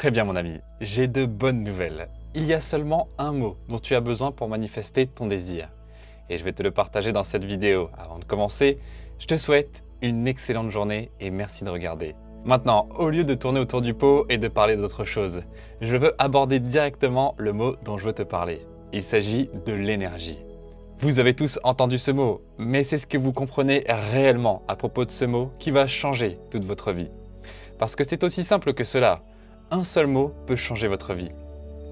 Très bien mon ami, j'ai de bonnes nouvelles. Il y a seulement un mot dont tu as besoin pour manifester ton désir. Et je vais te le partager dans cette vidéo. Avant de commencer, je te souhaite une excellente journée et merci de regarder. Maintenant, au lieu de tourner autour du pot et de parler d'autre chose, je veux aborder directement le mot dont je veux te parler. Il s'agit de l'énergie. Vous avez tous entendu ce mot, mais c'est ce que vous comprenez réellement à propos de ce mot qui va changer toute votre vie. Parce que c'est aussi simple que cela. Un seul mot peut changer votre vie.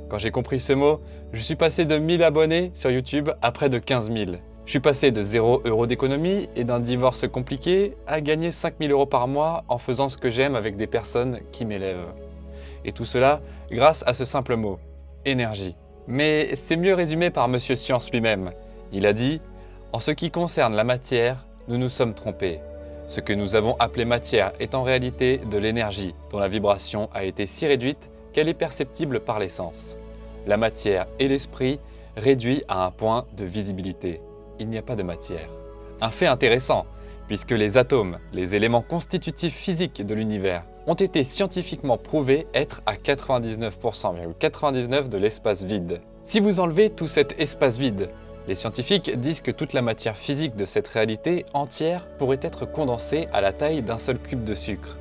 Quand j'ai compris ce mot, je suis passé de 1000 abonnés sur YouTube à près de 15 000. Je suis passé de 0 € d'économie et d'un divorce compliqué à gagner 5 000 € par mois en faisant ce que j'aime avec des personnes qui m'élèvent. Et tout cela grâce à ce simple mot, énergie. Mais c'est mieux résumé par Monsieur Science lui-même. Il a dit « En ce qui concerne la matière, nous nous sommes trompés. Ce que nous avons appelé matière est en réalité de l'énergie dont la vibration a été si réduite qu'elle est perceptible par les sens. La matière et l'esprit réduits à un point de visibilité. Il n'y a pas de matière. » Un fait intéressant, puisque les atomes, les éléments constitutifs physiques de l'univers, ont été scientifiquement prouvés être à 99,99% de l'espace vide. Si vous enlevez tout cet espace vide, les scientifiques disent que toute la matière physique de cette réalité entière pourrait être condensée à la taille d'un seul cube de sucre.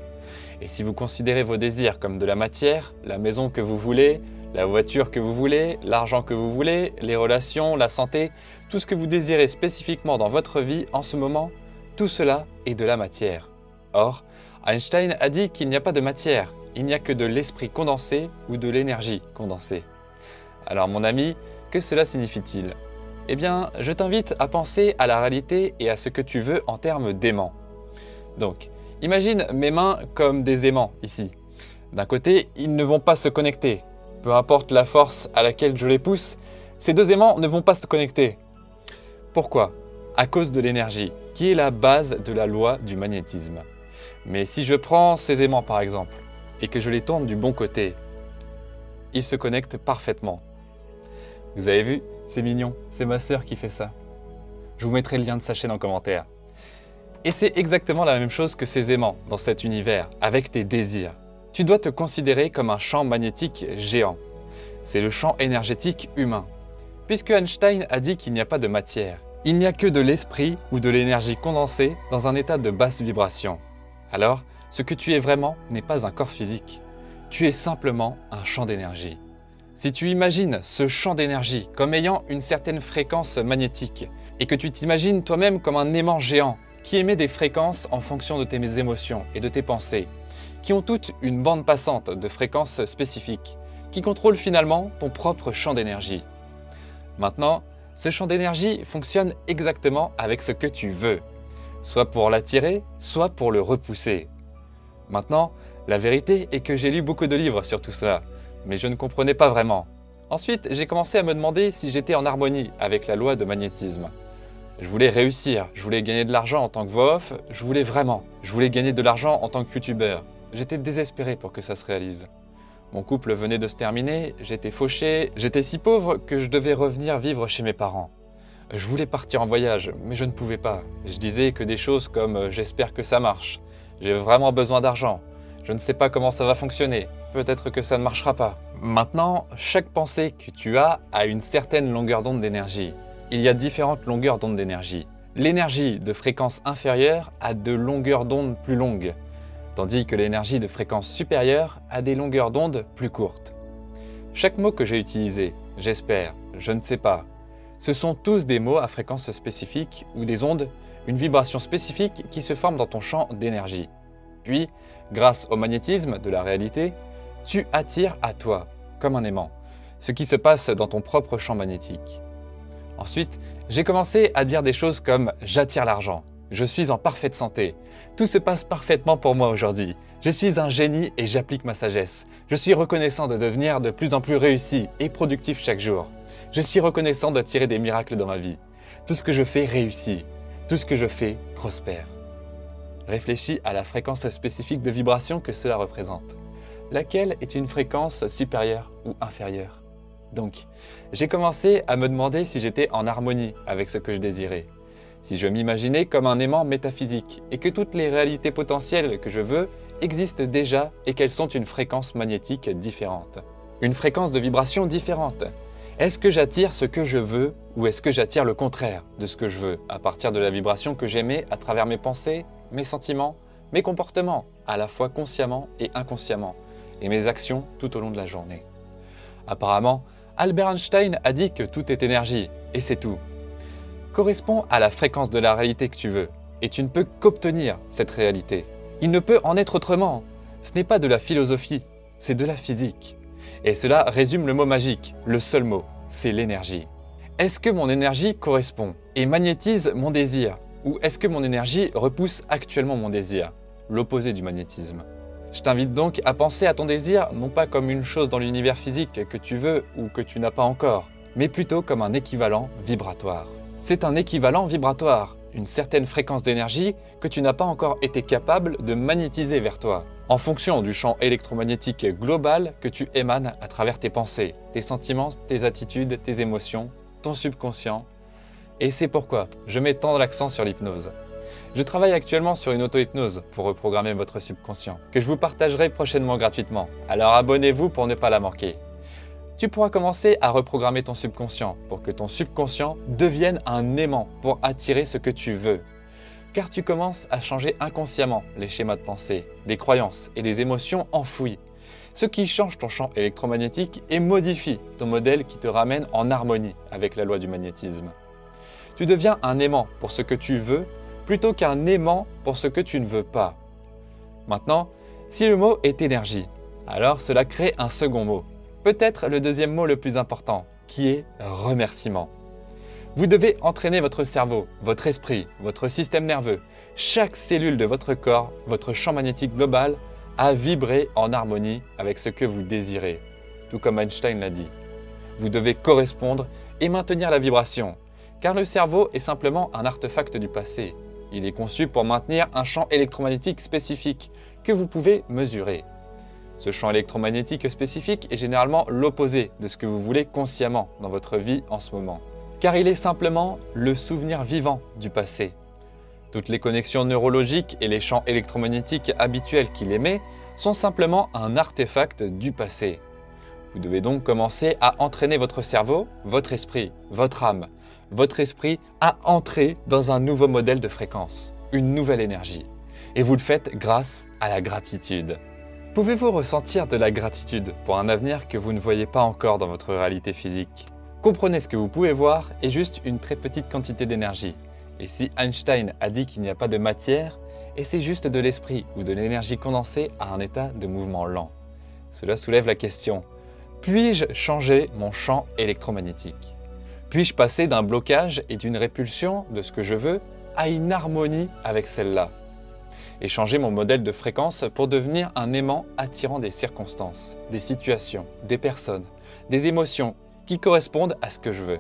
Et si vous considérez vos désirs comme de la matière, la maison que vous voulez, la voiture que vous voulez, l'argent que vous voulez, les relations, la santé, tout ce que vous désirez spécifiquement dans votre vie en ce moment, tout cela est de la matière. Or, Einstein a dit qu'il n'y a pas de matière, il n'y a que de l'esprit condensé ou de l'énergie condensée. Alors mon ami, que cela signifie-t-il ? Eh bien, je t'invite à penser à la réalité et à ce que tu veux en termes d'aimants. Donc, imagine mes mains comme des aimants ici. D'un côté, ils ne vont pas se connecter. Peu importe la force à laquelle je les pousse, ces deux aimants ne vont pas se connecter. Pourquoi ? À cause de l'énergie, qui est la base de la loi du magnétisme. Mais si je prends ces aimants par exemple, et que je les tourne du bon côté, ils se connectent parfaitement. Vous avez vu ? C'est mignon, c'est ma sœur qui fait ça. Je vous mettrai le lien de sa chaîne en commentaire. Et c'est exactement la même chose que ces aimants dans cet univers, avec tes désirs. Tu dois te considérer comme un champ magnétique géant. C'est le champ énergétique humain. Puisque Einstein a dit qu'il n'y a pas de matière, il n'y a que de l'esprit ou de l'énergie condensée dans un état de basse vibration. Alors, ce que tu es vraiment n'est pas un corps physique. Tu es simplement un champ d'énergie. Si tu imagines ce champ d'énergie comme ayant une certaine fréquence magnétique et que tu t'imagines toi-même comme un aimant géant qui émet des fréquences en fonction de tes émotions et de tes pensées, qui ont toutes une bande passante de fréquences spécifiques, qui contrôlent finalement ton propre champ d'énergie. Maintenant, ce champ d'énergie fonctionne exactement avec ce que tu veux, soit pour l'attirer, soit pour le repousser. Maintenant, la vérité est que j'ai lu beaucoup de livres sur tout cela, mais je ne comprenais pas vraiment. Ensuite, j'ai commencé à me demander si j'étais en harmonie avec la loi de magnétisme. Je voulais réussir, je voulais gagner de l'argent en tant que voix off, je voulais gagner de l'argent en tant que youtubeur. J'étais désespéré pour que ça se réalise. Mon couple venait de se terminer, j'étais fauché, j'étais si pauvre que je devais revenir vivre chez mes parents. Je voulais partir en voyage, mais je ne pouvais pas. Je disais que des choses comme « j'espère que ça marche »,« j'ai vraiment besoin d'argent »,« je ne sais pas comment ça va fonctionner », peut-être que ça ne marchera pas. Maintenant, chaque pensée que tu as a une certaine longueur d'onde d'énergie. Il y a différentes longueurs d'onde d'énergie. L'énergie de fréquence inférieure a de longueurs d'onde plus longues, tandis que l'énergie de fréquence supérieure a des longueurs d'onde plus courtes. Chaque mot que j'ai utilisé, j'espère, je ne sais pas, ce sont tous des mots à fréquence spécifique ou des ondes, une vibration spécifique qui se forme dans ton champ d'énergie. Puis, grâce au magnétisme de la réalité, tu attires à toi, comme un aimant, ce qui se passe dans ton propre champ magnétique. Ensuite, j'ai commencé à dire des choses comme « j'attire l'argent »,« je suis en parfaite santé »,« tout se passe parfaitement pour moi aujourd'hui »,« je suis un génie et j'applique ma sagesse »,« je suis reconnaissant de devenir de plus en plus réussi et productif chaque jour »,« je suis reconnaissant d'attirer des miracles dans ma vie »,« tout ce que je fais réussit »,« tout ce que je fais prospère ». Réfléchis à la fréquence spécifique de vibration que cela représente. Laquelle est une fréquence supérieure ou inférieure? Donc, j'ai commencé à me demander si j'étais en harmonie avec ce que je désirais. Si je m'imaginais comme un aimant métaphysique et que toutes les réalités potentielles que je veux existent déjà et qu'elles sont une fréquence magnétique différente. Une fréquence de vibration différente. Est-ce que j'attire ce que je veux ou est-ce que j'attire le contraire de ce que je veux à partir de la vibration que j'émets à travers mes pensées, mes sentiments, mes comportements, à la fois consciemment et inconsciemment, et mes actions tout au long de la journée. Apparemment, Albert Einstein a dit que tout est énergie, et c'est tout. Correspond à la fréquence de la réalité que tu veux, et tu ne peux qu'obtenir cette réalité. Il ne peut en être autrement. Ce n'est pas de la philosophie, c'est de la physique. Et cela résume le mot magique, le seul mot, c'est l'énergie. Est-ce que mon énergie correspond et magnétise mon désir? Ou est-ce que mon énergie repousse actuellement mon désir? L'opposé du magnétisme. Je t'invite donc à penser à ton désir non pas comme une chose dans l'univers physique que tu veux ou que tu n'as pas encore, mais plutôt comme un équivalent vibratoire. C'est un équivalent vibratoire, une certaine fréquence d'énergie que tu n'as pas encore été capable de magnétiser vers toi, en fonction du champ électromagnétique global que tu émanes à travers tes pensées, tes sentiments, tes attitudes, tes émotions, ton subconscient. Et c'est pourquoi je mets tant l'accent sur l'hypnose. Je travaille actuellement sur une auto-hypnose pour reprogrammer votre subconscient, que je vous partagerai prochainement gratuitement, alors abonnez-vous pour ne pas la manquer. Tu pourras commencer à reprogrammer ton subconscient pour que ton subconscient devienne un aimant pour attirer ce que tu veux. Car tu commences à changer inconsciemment les schémas de pensée, les croyances et les émotions enfouies, ce qui change ton champ électromagnétique et modifie ton modèle qui te ramène en harmonie avec la loi du magnétisme. Tu deviens un aimant pour ce que tu veux plutôt qu'un aimant pour ce que tu ne veux pas. Maintenant, si le mot est énergie, alors cela crée un second mot, peut-être le deuxième mot le plus important, qui est remerciement. Vous devez entraîner votre cerveau, votre esprit, votre système nerveux, chaque cellule de votre corps, votre champ magnétique global, à vibrer en harmonie avec ce que vous désirez, tout comme Einstein l'a dit. Vous devez correspondre et maintenir la vibration, car le cerveau est simplement un artefact du passé. Il est conçu pour maintenir un champ électromagnétique spécifique que vous pouvez mesurer. Ce champ électromagnétique spécifique est généralement l'opposé de ce que vous voulez consciemment dans votre vie en ce moment, car il est simplement le souvenir vivant du passé. Toutes les connexions neurologiques et les champs électromagnétiques habituels qu'il émet sont simplement un artefact du passé. Vous devez donc commencer à entraîner votre cerveau, votre esprit, votre âme, votre esprit à entrer dans un nouveau modèle de fréquence, une nouvelle énergie. Et vous le faites grâce à la gratitude. Pouvez-vous ressentir de la gratitude pour un avenir que vous ne voyez pas encore dans votre réalité physique? Comprenez ce que vous pouvez voir est juste une très petite quantité d'énergie. Et si Einstein a dit qu'il n'y a pas de matière, et c'est juste de l'esprit ou de l'énergie condensée à un état de mouvement lent. Cela soulève la question, puis-je changer mon champ électromagnétique? Puis-je passer d'un blocage et d'une répulsion de ce que je veux à une harmonie avec celle-là? Et changer mon modèle de fréquence pour devenir un aimant attirant des circonstances, des situations, des personnes, des émotions qui correspondent à ce que je veux.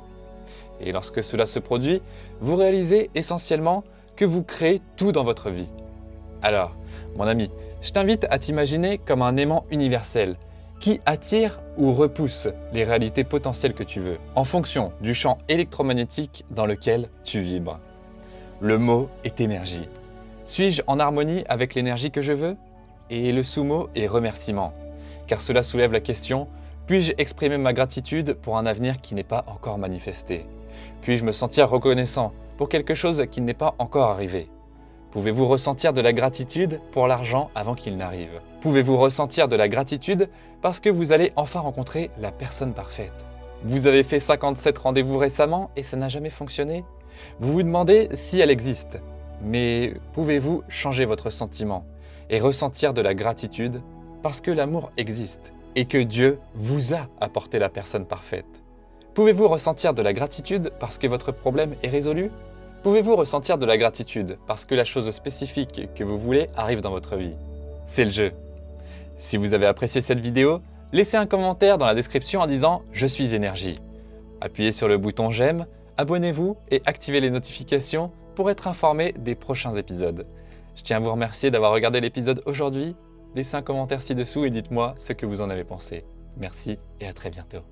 Et lorsque cela se produit, vous réalisez essentiellement que vous créez tout dans votre vie. Alors, mon ami, je t'invite à t'imaginer comme un aimant universel qui attire ou repousse les réalités potentielles que tu veux, en fonction du champ électromagnétique dans lequel tu vibres. Le mot est énergie. Suis-je en harmonie avec l'énergie que je veux? Et le sous-mot est remerciement, car cela soulève la question, puis-je exprimer ma gratitude pour un avenir qui n'est pas encore manifesté? Puis-je me sentir reconnaissant pour quelque chose qui n'est pas encore arrivé? Pouvez-vous ressentir de la gratitude pour l'argent avant qu'il n'arrive? Pouvez-vous ressentir de la gratitude parce que vous allez enfin rencontrer la personne parfaite? Vous avez fait 57 rendez-vous récemment et ça n'a jamais fonctionné? Vous vous demandez si elle existe. Mais pouvez-vous changer votre sentiment et ressentir de la gratitude parce que l'amour existe et que Dieu vous a apporté la personne parfaite? Pouvez-vous ressentir de la gratitude parce que votre problème est résolu? Pouvez-vous ressentir de la gratitude parce que la chose spécifique que vous voulez arrive dans votre vie? C'est le jeu. Si vous avez apprécié cette vidéo, laissez un commentaire dans la description en disant « Je suis énergie ». Appuyez sur le bouton « J'aime », abonnez-vous et activez les notifications pour être informé des prochains épisodes. Je tiens à vous remercier d'avoir regardé l'épisode aujourd'hui. Laissez un commentaire ci-dessous et dites-moi ce que vous en avez pensé. Merci et à très bientôt.